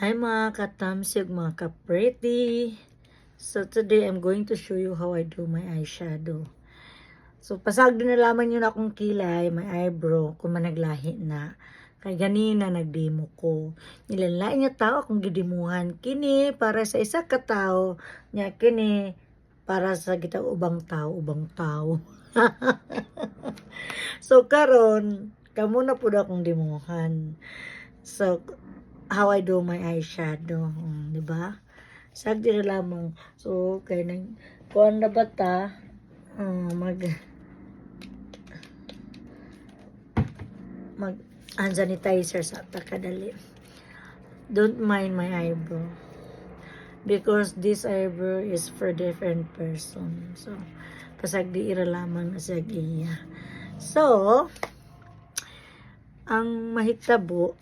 Hi mga katamsig, mga ka-pretty. So today I'm going to show you how I do my eyeshadow. So pasag din nalaman nyo na akong kilay, my eyebrow, kung managlahi na. Kay ganina nagdemo ko. Nilanlain niya tao akong gidimuhan. Kini para sa isa ka tao. Nya kini para sa kita ubang tao. So karon kamo na pud akong dimuhan. So how I do my eyeshadow, di ba? Sagdi na lamang. So kay nang kuan na bata mag hand sanitizer sa takadali. Don't mind my eyebrow because this eyebrow is for different person. So pasagdi ira lamang na sa iya. So ang mahitabo